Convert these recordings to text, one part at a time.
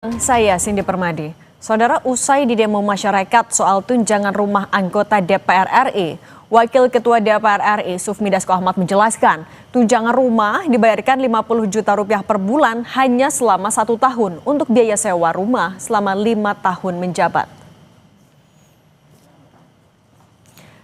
Saya Cindy Permadi. Saudara, usai didemo masyarakat soal tunjangan rumah anggota DPR RI, Wakil Ketua DPR RI Sufmi Dasko Ahmad menjelaskan, tunjangan rumah dibayarkan 50 juta rupiah per bulan hanya selama 1 tahun untuk biaya sewa rumah selama 5 tahun menjabat.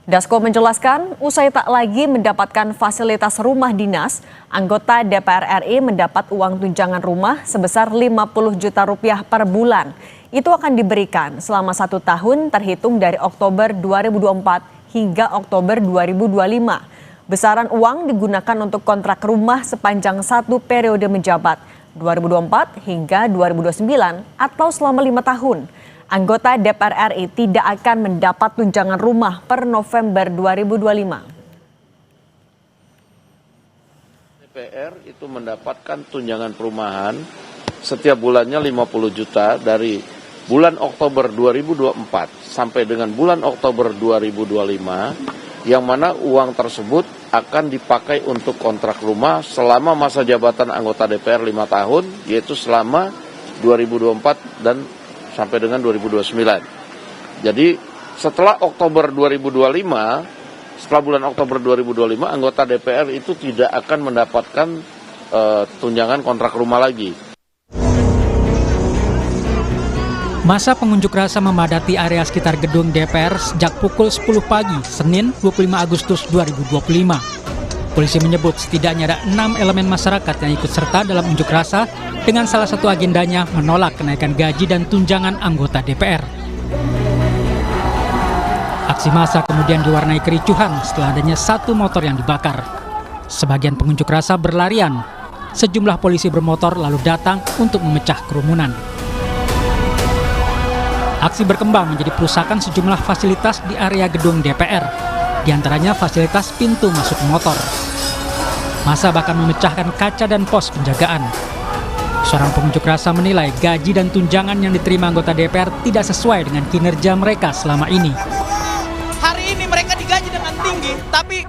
Dasko menjelaskan, usai tak lagi mendapatkan fasilitas rumah dinas, anggota DPR RI mendapat uang tunjangan rumah sebesar 50 juta rupiah per bulan. Itu akan diberikan selama 1 tahun terhitung dari Oktober 2024 hingga Oktober 2025. Besaran uang digunakan untuk kontrak rumah sepanjang 1 periode menjabat, 2024 hingga 2029 atau selama 5 tahun. Anggota DPR RI tidak akan mendapat tunjangan rumah per November 2025. DPR itu mendapatkan tunjangan perumahan setiap bulannya 50 juta dari bulan Oktober 2024 sampai dengan bulan Oktober 2025, yang mana uang tersebut akan dipakai untuk kontrak rumah selama masa jabatan anggota DPR 5 tahun, yaitu selama 2024 dan sampai dengan 2029. Jadi setelah Oktober 2025, setelah bulan Oktober 2025, anggota DPR itu tidak akan mendapatkan tunjangan kontrak rumah lagi. Masa pengunjuk rasa memadati area sekitar gedung DPR sejak pukul 10 pagi, Senin 25 Agustus 2025. Polisi menyebut setidaknya ada 6 elemen masyarakat yang ikut serta dalam unjuk rasa dengan salah satu agendanya menolak kenaikan gaji dan tunjangan anggota DPR. Aksi massa kemudian diwarnai kericuhan setelah adanya 1 motor yang dibakar. Sebagian pengunjuk rasa berlarian. Sejumlah polisi bermotor lalu datang untuk memecah kerumunan. Aksi berkembang menjadi perusakan sejumlah fasilitas di area gedung DPR, di antaranya fasilitas pintu masuk motor. Massa bahkan memecahkan kaca dan pos penjagaan. Seorang pengunjuk rasa menilai gaji dan tunjangan yang diterima anggota DPR tidak sesuai dengan kinerja mereka selama ini. Hari ini mereka digaji dengan tinggi, tapi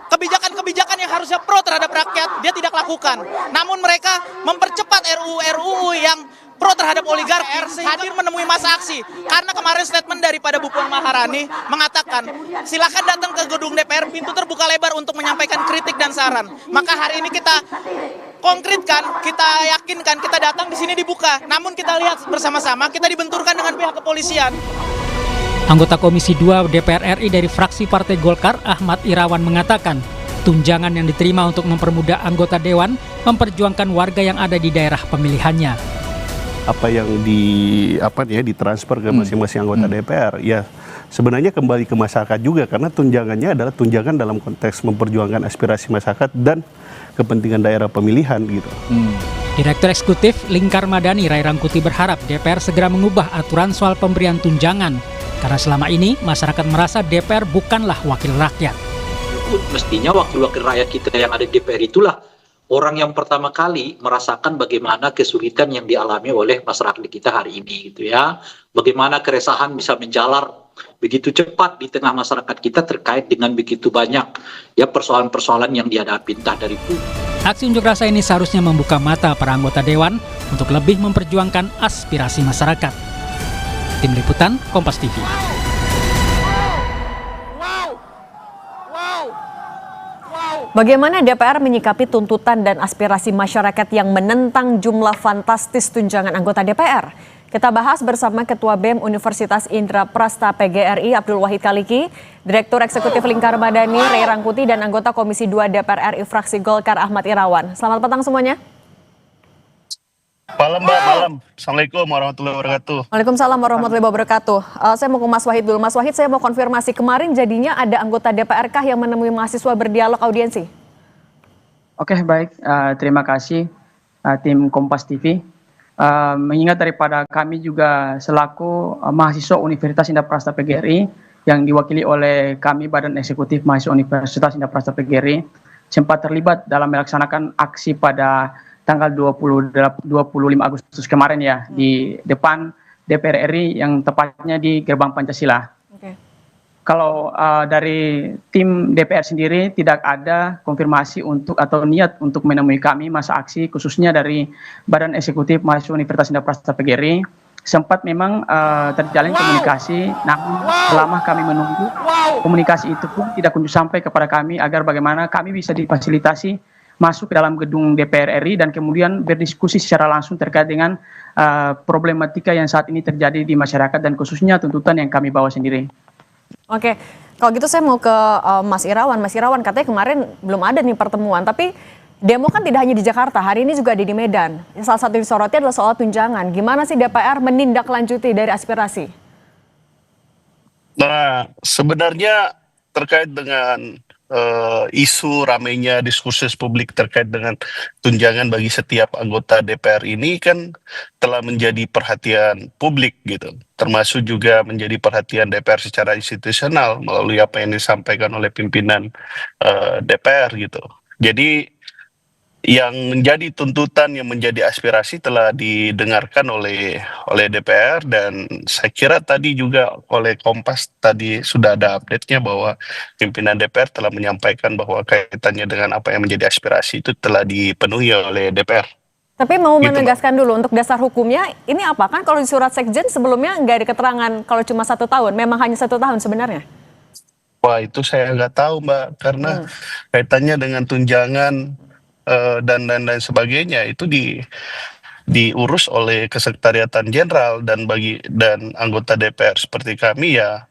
kebijakan-kebijakan yang harusnya pro terhadap rakyat dia tidak lakukan. Namun mereka mempercepat RUU yang pro terhadap oligarki hadir menemui masa aksi. Karena kemarin statement daripada Bu Puan Maharani mengatakan, silakan datang ke gedung DPR, pintu terbuka lebar untuk menyampaikan kritik dan saran. Maka hari ini kita konkretkan, kita yakinkan, kita datang di sini dibuka. Namun kita lihat bersama-sama, kita dibenturkan dengan pihak kepolisian. Anggota Komisi 2 DPR RI dari fraksi Partai Golkar, Ahmad Irawan mengatakan, tunjangan yang diterima untuk mempermudah anggota dewan memperjuangkan warga yang ada di daerah pemilihannya. Apa yang ditransfer ke masing-masing anggota DPR, ya sebenarnya kembali ke masyarakat juga, karena tunjangannya adalah tunjangan dalam konteks memperjuangkan aspirasi masyarakat dan kepentingan daerah pemilihan gitu. Direktur Eksekutif Lingkar Madani Ray Rangkuti berharap DPR segera mengubah aturan soal pemberian tunjangan, karena selama ini masyarakat merasa DPR bukanlah wakil rakyat. Mestinya wakil-wakil rakyat kita yang ada di DPR itulah orang yang pertama kali merasakan bagaimana kesulitan yang dialami oleh masyarakat kita hari ini gitu ya. Bagaimana keresahan bisa menjalar begitu cepat di tengah masyarakat kita terkait dengan begitu banyak ya persoalan-persoalan yang dihadapi entah dari publik. Aksi unjuk rasa ini seharusnya membuka mata para anggota dewan untuk lebih memperjuangkan aspirasi masyarakat. Tim Liputan Kompas TV. Bagaimana DPR menyikapi tuntutan dan aspirasi masyarakat yang menentang jumlah fantastis tunjangan anggota DPR? Kita bahas bersama Ketua BEM Universitas Indra Prasta PGRI Abdul Wahid Kaliki, Direktur Eksekutif Lingkar Madani Ray Rangkuti, dan anggota Komisi 2 DPR RI fraksi Golkar Ahmad Irawan. Selamat petang semuanya. Malam Mbak, malam. Assalamualaikum warahmatullahi wabarakatuh. Waalaikumsalam warahmatullahi wabarakatuh. Saya mau ke Mas Wahid dulu. Mas Wahid, saya mau konfirmasi, kemarin jadinya ada anggota DPR-kah yang menemui mahasiswa berdialog audiensi? Oke, baik. Terima kasih tim Kompas TV. Mengingat daripada kami juga selaku mahasiswa Universitas Indra Prasta PGRI yang diwakili oleh kami Badan Eksekutif Mahasiswa Universitas Indra Prasta PGRI sempat terlibat dalam melaksanakan aksi pada tanggal 25 Agustus kemarin ya, di depan DPR RI yang tepatnya di Gerbang Pancasila. kalau dari tim DPR sendiri tidak ada konfirmasi untuk atau niat untuk menemui kami masa aksi, khususnya dari Badan Eksekutif Mahasiswa Universitas Indah Prasta PGRI. Sempat memang terjalin komunikasi, namun selama kami menunggu, komunikasi itu pun tidak kunjung sampai kepada kami agar bagaimana kami bisa difasilitasi masuk ke dalam gedung DPR RI dan kemudian berdiskusi secara langsung terkait dengan problematika yang saat ini terjadi di masyarakat dan khususnya tuntutan yang kami bawa sendiri. Oke, kalau gitu saya mau ke Mas Irawan. Mas Irawan, katanya kemarin belum ada nih pertemuan, tapi demo kan tidak hanya di Jakarta, hari ini juga ada di Medan. Salah satu yang disoroti adalah soal tunjangan. Gimana sih DPR menindaklanjuti dari aspirasi? Nah, sebenarnya terkait dengan isu ramainya diskursus publik terkait dengan tunjangan bagi setiap anggota DPR ini kan telah menjadi perhatian publik gitu, termasuk juga menjadi perhatian DPR secara institusional melalui apa yang disampaikan oleh pimpinan DPR gitu. Jadi yang menjadi tuntutan, yang menjadi aspirasi telah didengarkan oleh DPR, dan saya kira tadi juga oleh Kompas tadi sudah ada update-nya bahwa pimpinan DPR telah menyampaikan bahwa kaitannya dengan apa yang menjadi aspirasi itu telah dipenuhi oleh DPR. Tapi mau Gitu, menegaskan dulu untuk dasar hukumnya, ini apa? Kan kalau di surat sekjen sebelumnya nggak ada keterangan kalau cuma 1 tahun, memang hanya 1 tahun sebenarnya? Wah, itu saya nggak tahu, Mbak, karena kaitannya dengan tunjangan dan sebagainya itu diurus oleh Kesekretariatan Jenderal, dan anggota DPR seperti kami ya,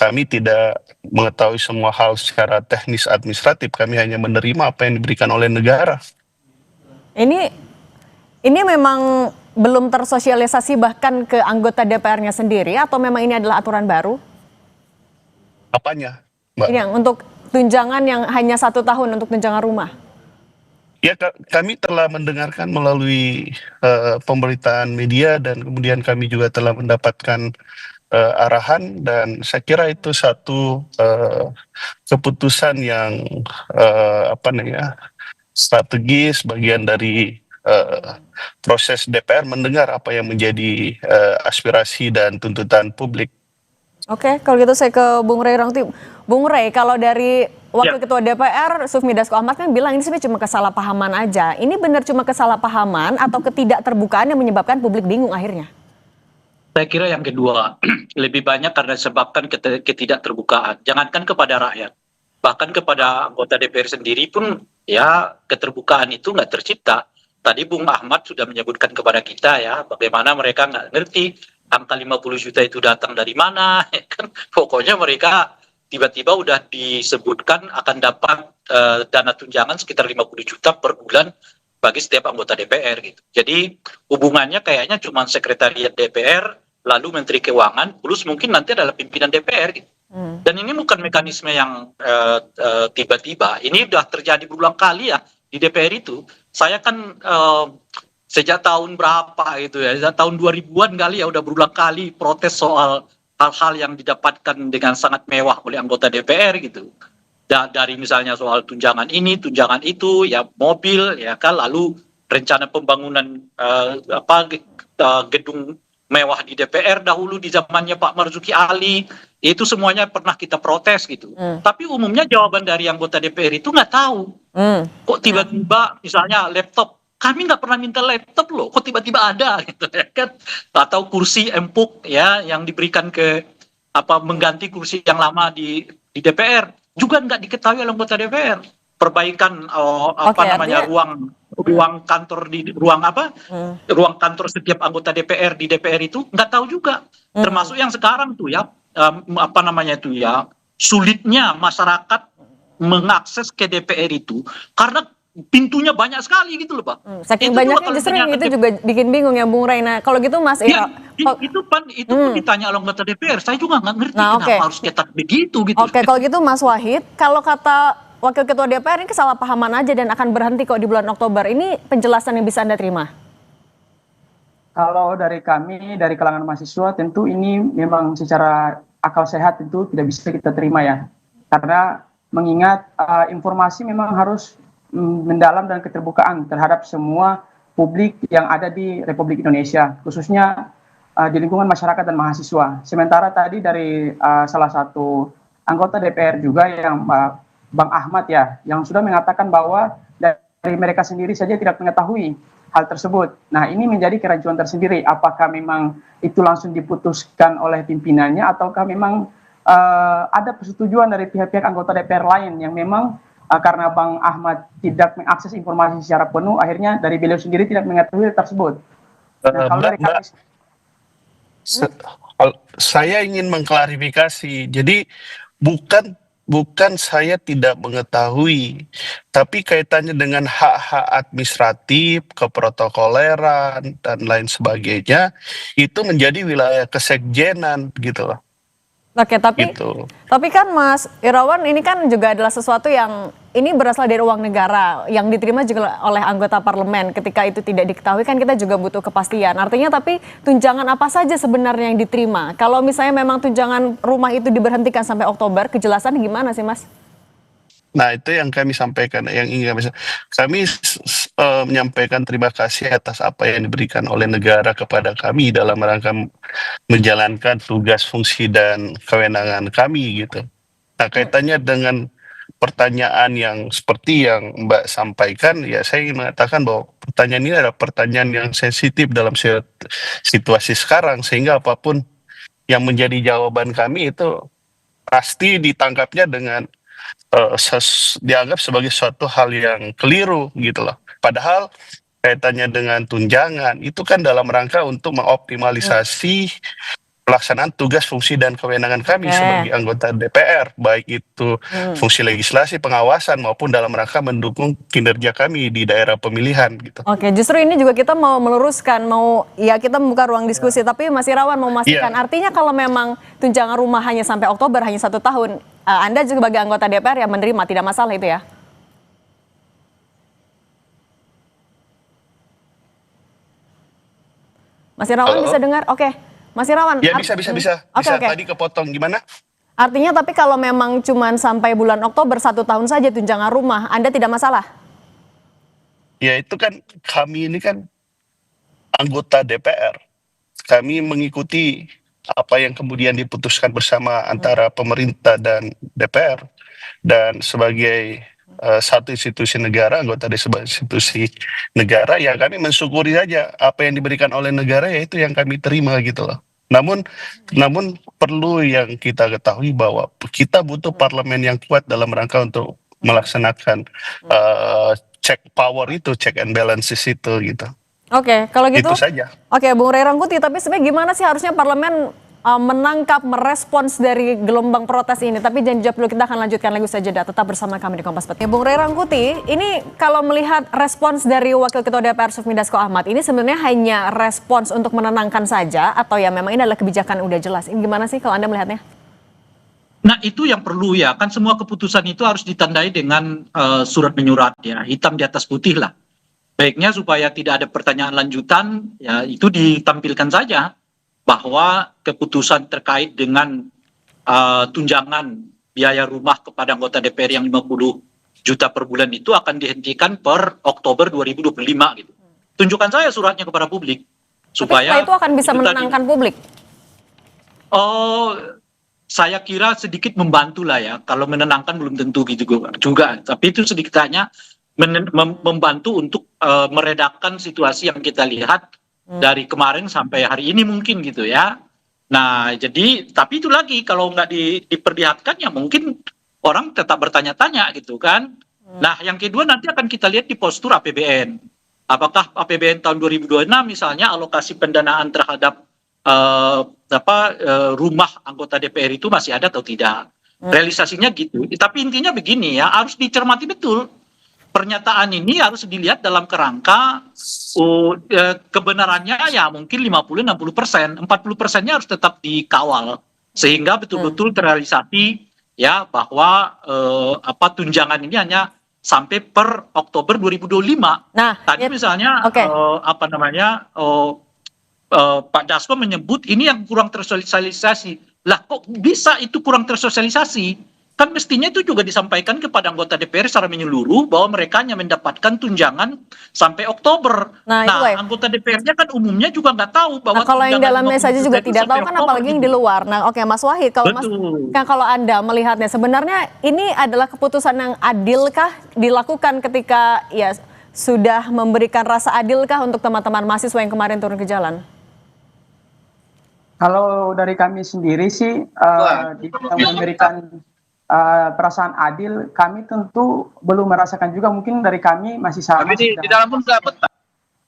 kami tidak mengetahui semua hal secara teknis administratif, kami hanya menerima apa yang diberikan oleh negara. Ini memang belum tersosialisasi bahkan ke anggota DPR-nya sendiri, atau memang ini adalah aturan baru? Apanya, Mbak? Ini yang untuk tunjangan yang hanya 1 tahun untuk tunjangan rumah. Ya, kami telah mendengarkan melalui pemberitaan media, dan kemudian kami juga telah mendapatkan arahan, dan saya kira itu satu keputusan yang strategis, bagian dari proses DPR mendengar apa yang menjadi aspirasi dan tuntutan publik. Oke, kalau gitu saya ke Bung Rey Rangti. Bung Rey, kalau dari Wakil Ketua DPR, Sufmi Dasko Ahmad kan bilang ini sebenarnya cuma kesalahpahaman aja. Ini benar cuma kesalahpahaman atau ketidakterbukaan yang menyebabkan publik bingung akhirnya? Saya kira yang kedua, lebih banyak karena disebabkan ketidakterbukaan. Jangankan kepada rakyat, bahkan kepada anggota DPR sendiri pun ya keterbukaan itu nggak tercipta. Tadi Bung Ahmad sudah menyebutkan kepada kita ya, bagaimana mereka nggak ngerti angka 50 juta itu datang dari mana. Kan pokoknya mereka tiba-tiba udah disebutkan akan dapat dana tunjangan sekitar 50 juta per bulan bagi setiap anggota DPR gitu. Jadi hubungannya kayaknya cuma sekretariat DPR, lalu Menteri Keuangan, plus mungkin nanti adalah pimpinan DPR gitu. Dan ini bukan mekanisme yang tiba-tiba. Ini udah terjadi berulang kali ya di DPR itu. Saya kan sejak tahun berapa gitu ya, sejak tahun 2000-an kali ya udah berulang kali protes soal hal-hal yang didapatkan dengan sangat mewah oleh anggota DPR gitu. Dari misalnya soal tunjangan ini, tunjangan itu, ya mobil, ya kan, lalu rencana pembangunan gedung mewah di DPR dahulu di zamannya Pak Marzuki Ali, itu semuanya pernah kita protes gitu. Tapi umumnya jawaban dari anggota DPR itu nggak tahu. Kok tiba-tiba misalnya laptop, kami nggak pernah minta laptop loh, kok tiba-tiba ada gitu ya kan? Atau kursi empuk ya yang diberikan ke mengganti kursi yang lama di DPR juga nggak diketahui oleh anggota DPR. Perbaikan ruang kantor di ruang kantor setiap anggota DPR di DPR itu nggak tahu juga. Termasuk yang sekarang tuh ya sulitnya masyarakat mengakses ke DPR itu karena pintunya banyak sekali gitu loh Pak. Saking banyaknya justru itu juga bikin bingung ya Bung Rey. Kalau gitu Mas Ira, itu pun ditanya oleh anggota DPR, saya juga nggak ngerti kenapa harus ketat begitu gitu. Oke, kalau gitu Mas Wahid, kalau kata Wakil Ketua DPR ini kesalahpahaman aja dan akan berhenti kok di bulan Oktober, ini penjelasan yang bisa Anda terima? Kalau dari kami, dari kalangan mahasiswa, tentu ini memang secara akal sehat itu tidak bisa kita terima ya. Karena mengingat informasi memang harus mendalam dan keterbukaan terhadap semua publik yang ada di Republik Indonesia, khususnya di lingkungan masyarakat dan mahasiswa. Sementara tadi dari salah satu anggota DPR juga yang Bang Ahmad ya, yang sudah mengatakan bahwa dari mereka sendiri saja tidak mengetahui hal tersebut. Nah, ini menjadi keraguan tersendiri. Apakah memang itu langsung diputuskan oleh pimpinannya, ataukah memang ada persetujuan dari pihak-pihak anggota DPR lain yang memang karena Bang Ahmad tidak mengakses informasi secara penuh, akhirnya dari beliau sendiri tidak mengetahui hal tersebut. Nah, kalau dari kami, saya ingin mengklarifikasi. Jadi bukan saya tidak mengetahui, tapi kaitannya dengan hak-hak administratif, keprotokoleran dan lain sebagainya itu menjadi wilayah kesekjenan gitu loh. Oke, Gitu. tapi kan Mas Irawan, ini kan juga adalah sesuatu yang ini berasal dari uang negara yang diterima juga oleh anggota parlemen. Ketika itu tidak diketahui kan kita juga butuh kepastian. Artinya tapi tunjangan apa saja sebenarnya yang diterima? Kalau misalnya memang tunjangan rumah itu diberhentikan sampai Oktober, kejelasan gimana sih Mas? Nah, itu yang kami sampaikan, yang ingin kami menyampaikan terima kasih atas apa yang diberikan oleh negara kepada kami dalam rangka menjalankan tugas, fungsi, dan kewenangan kami gitu. Nah, kaitannya dengan pertanyaan yang seperti yang Mbak sampaikan, ya saya ingin mengatakan bahwa pertanyaan ini adalah pertanyaan yang sensitif dalam situasi sekarang, sehingga apapun yang menjadi jawaban kami itu pasti ditangkapnya dengan dianggap sebagai suatu hal yang keliru gitu loh. Padahal kaitannya dengan tunjangan itu kan dalam rangka untuk mengoptimalisasi pelaksanaan tugas, fungsi, dan kewenangan kami sebagai anggota DPR, baik itu fungsi legislasi, pengawasan, maupun dalam rangka mendukung kinerja kami di daerah pemilihan gitu. Oke, justru ini juga kita mau meluruskan, kita membuka ruang diskusi, tapi Mas Irawan mau memastikan, artinya kalau memang tunjangan rumah hanya sampai Oktober, hanya 1 tahun, Anda juga sebagai anggota DPR yang menerima, tidak masalah itu ya? Mas Irawan bisa dengar? Oke. Mas Irawan. Ya bisa. Oke. Tadi kepotong gimana? Artinya tapi kalau memang cuma sampai bulan Oktober 1 tahun saja tunjangan rumah, Anda tidak masalah? Ya itu kan kami ini kan anggota DPR. Kami mengikuti apa yang kemudian diputuskan bersama antara pemerintah dan DPR. Dan sebagai satu institusi negara, anggota dari sebuah institusi negara, ya kami mensyukuri saja apa yang diberikan oleh negara, yaitu yang kami terima gitu loh. Namun perlu yang kita ketahui bahwa kita butuh parlemen yang kuat dalam rangka untuk melaksanakan check power itu, check and balances itu gitu. Oke, kalau gitu. Itu saja. Oke, Bung Ray Rangkuti, tapi sebenarnya gimana sih harusnya parlemen menangkap, merespons dari gelombang protes ini? Tapi jangan dijawab dulu, kita akan lanjutkan lagi usai jeda. Tetap bersama kami di Kompas Petang. Bung Ray Rangkuti, ini kalau melihat respons dari Wakil Ketua DPR Sufmi Dasko Ahmad, ini sebenarnya hanya respons untuk menenangkan saja, atau ya memang ini adalah kebijakan udah jelas? Ini gimana sih kalau Anda melihatnya? Nah, itu yang perlu ya, kan semua keputusan itu harus ditandai dengan surat menyurat ya, hitam di atas putih lah. Baiknya supaya tidak ada pertanyaan lanjutan, ya itu ditampilkan saja bahwa keputusan terkait dengan tunjangan biaya rumah kepada anggota DPR yang 50 juta per bulan itu akan dihentikan per Oktober 2025 gitu. Tunjukkan saya suratnya kepada publik supaya itu akan bisa menenangkan publik. Oh, saya kira sedikit membantu lah ya. Kalau menenangkan belum tentu gitu juga. Tapi itu sedikitnya membantu untuk meredakan situasi yang kita lihat dari kemarin sampai hari ini mungkin gitu ya. Nah, jadi tapi itu lagi kalau nggak diperlihatkan ya mungkin orang tetap bertanya-tanya gitu kan. Nah, yang kedua nanti akan kita lihat di postur APBN. Apakah APBN tahun 2026 misalnya alokasi pendanaan terhadap rumah anggota DPR itu masih ada atau tidak? Realisasinya gitu. Tapi intinya begini ya, harus dicermati betul. Pernyataan ini harus dilihat dalam kerangka kebenarannya ya mungkin 50-60%, 40%-nya harus tetap dikawal sehingga betul-betul terrealisasi ya bahwa tunjangan ini hanya sampai per Oktober 2025. Nah, tadi misalnya Pak Dasko menyebut ini yang kurang tersosialisasi. Lah kok bisa itu kurang tersosialisasi? kan mestinya itu juga disampaikan kepada anggota DPR secara menyeluruh bahwa mereka hanya mendapatkan tunjangan sampai Oktober. Nah, itu, Wei. Anggota DPR-nya kan umumnya juga nggak tahu bahwa Nah, kalau yang tunjangan dalamnya 50 saja juga juta itu tidak sampai tahu kan, Oktober apalagi yang gitu. di luar. Nah, oke, Mas Wahid, kalau Betul. kalau Anda melihatnya sebenarnya ini adalah keputusan yang adilkah dilakukan ketika ya sudah memberikan rasa adilkah untuk teman-teman mahasiswa yang kemarin turun ke jalan? Kalau dari kami sendiri sih memberikan perasaan adil, kami tentu belum merasakan juga, mungkin dari kami masih sama Di dalam pun dapat.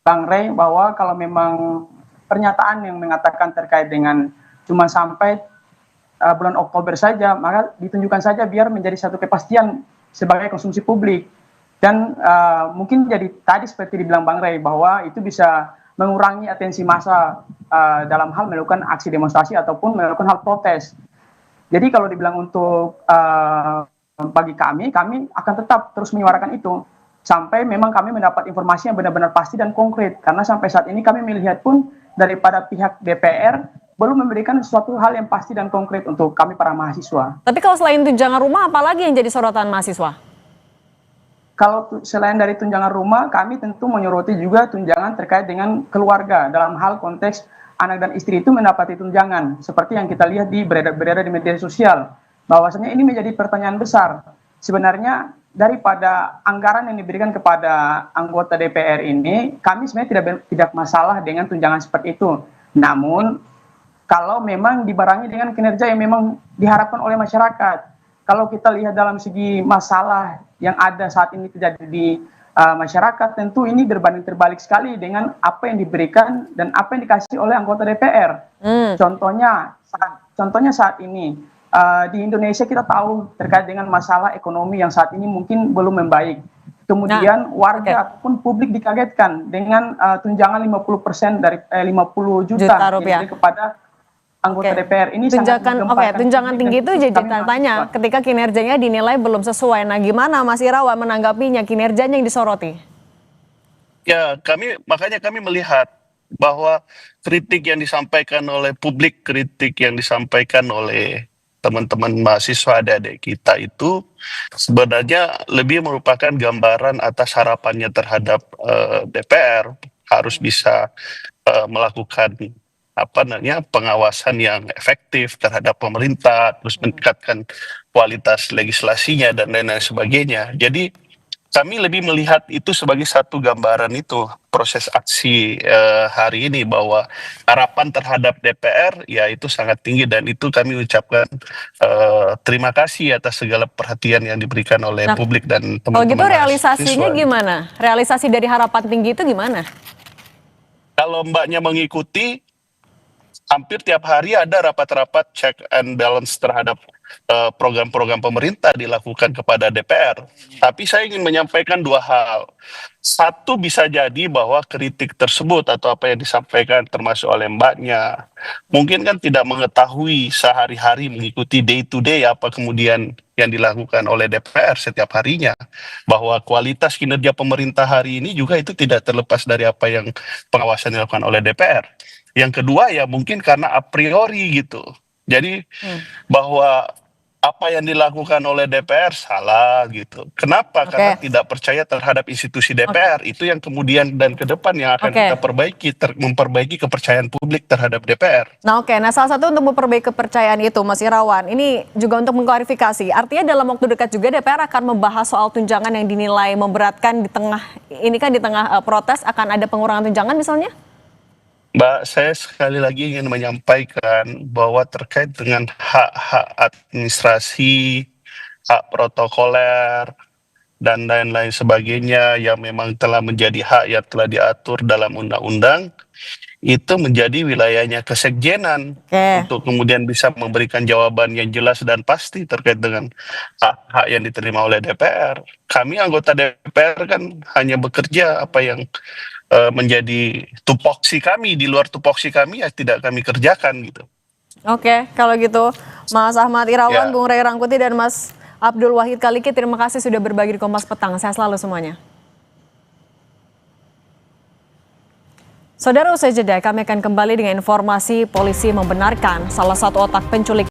Bang Rey, bahwa kalau memang pernyataan yang mengatakan terkait dengan cuma sampai bulan Oktober saja, maka ditunjukkan saja biar menjadi satu kepastian sebagai konsumsi publik. Dan mungkin jadi tadi seperti dibilang Bang Rey, bahwa itu bisa mengurangi atensi massa dalam hal melakukan aksi demonstrasi ataupun melakukan hal protes. Jadi kalau dibilang untuk bagi kami akan tetap terus menyuarakan itu sampai memang kami mendapat informasi yang benar-benar pasti dan konkret. Karena sampai saat ini kami melihat pun daripada pihak DPR belum memberikan suatu hal yang pasti dan konkret untuk kami para mahasiswa. Tapi kalau selain tunjangan rumah, apalagi yang jadi sorotan mahasiswa? Kalau selain dari tunjangan rumah, kami tentu menyoroti juga tunjangan terkait dengan keluarga dalam hal konteks anak dan istri itu mendapati tunjangan. Seperti yang kita lihat beredar di media sosial. Bahwasanya ini menjadi pertanyaan besar. Sebenarnya daripada anggaran yang diberikan kepada anggota DPR ini, kami sebenarnya tidak masalah dengan tunjangan seperti itu. Namun, kalau memang dibarengi dengan kinerja yang memang diharapkan oleh masyarakat. Kalau kita lihat dalam segi masalah yang ada saat ini terjadi di masyarakat, tentu ini berbanding terbalik sekali dengan apa yang diberikan dan apa yang dikasih oleh anggota DPR. Contohnya saat ini di Indonesia kita tahu terkait dengan masalah ekonomi yang saat ini mungkin belum membaik. Kemudian warga ataupun publik dikagetkan dengan tunjangan 50% dari 50 juta rupiah kepada anggota DPR. Ini tunjangan tinggi itu jadi tanya ketika kinerjanya dinilai belum sesuai. Nah, gimana Mas Irawan menanggapinya, kinerjanya yang disoroti? Ya, makanya kami melihat bahwa kritik yang disampaikan oleh publik, kritik yang disampaikan oleh teman-teman mahasiswa adik-adik kita itu sebenarnya lebih merupakan gambaran atas harapannya terhadap DPR harus bisa melakukan pengawasan yang efektif terhadap pemerintah, terus meningkatkan kualitas legislasinya dan lain-lain sebagainya. Jadi kami lebih melihat itu sebagai satu gambaran itu proses aksi hari ini bahwa harapan terhadap DPR ya itu sangat tinggi dan itu kami ucapkan terima kasih atas segala perhatian yang diberikan oleh publik dan teman-teman. Kalau gitu realisasinya gimana? Realisasi dari harapan tinggi itu gimana? Kalau mbaknya mengikuti, hampir tiap hari ada rapat-rapat check and balance terhadap program-program pemerintah dilakukan kepada DPR. Tapi saya ingin menyampaikan dua hal. Satu, bisa jadi bahwa kritik tersebut atau apa yang disampaikan termasuk oleh mbaknya, mungkin kan tidak mengetahui sehari-hari mengikuti day to day apa kemudian yang dilakukan oleh DPR setiap harinya. Bahwa kualitas kinerja pemerintah hari ini juga itu tidak terlepas dari apa yang pengawasan dilakukan oleh DPR. Yang kedua ya mungkin karena a priori gitu. Jadi bahwa apa yang dilakukan oleh DPR salah gitu. Kenapa? Karena tidak percaya terhadap institusi DPR. Itu yang kemudian dan ke depan yang akan kita perbaiki, memperbaiki kepercayaan publik terhadap DPR. Nah salah satu untuk memperbaiki kepercayaan itu Mas Irawan, ini juga untuk mengklarifikasi. Artinya dalam waktu dekat juga DPR akan membahas soal tunjangan yang dinilai memberatkan di tengah protes akan ada pengurangan tunjangan misalnya? Mbak, saya sekali lagi ingin menyampaikan bahwa terkait dengan hak-hak administrasi, hak protokoler, dan lain-lain sebagainya yang memang telah menjadi hak yang telah diatur dalam undang-undang, itu menjadi wilayahnya kesekjenan untuk kemudian bisa memberikan jawaban yang jelas dan pasti terkait dengan hak-hak yang diterima oleh DPR. Kami anggota DPR kan hanya bekerja apa yang menjadi tupoksi kami, di luar tupoksi kami ya tidak kami kerjakan gitu. Oke, kalau gitu Mas Ahmad Irawan, Bung Rey Rangkuti dan Mas Abdul Wahid Kaliki, terima kasih sudah berbagi di Kompas Petang. Sehat selalu semuanya. Saudara, usai jeda kami akan kembali dengan informasi polisi membenarkan salah satu otak penculik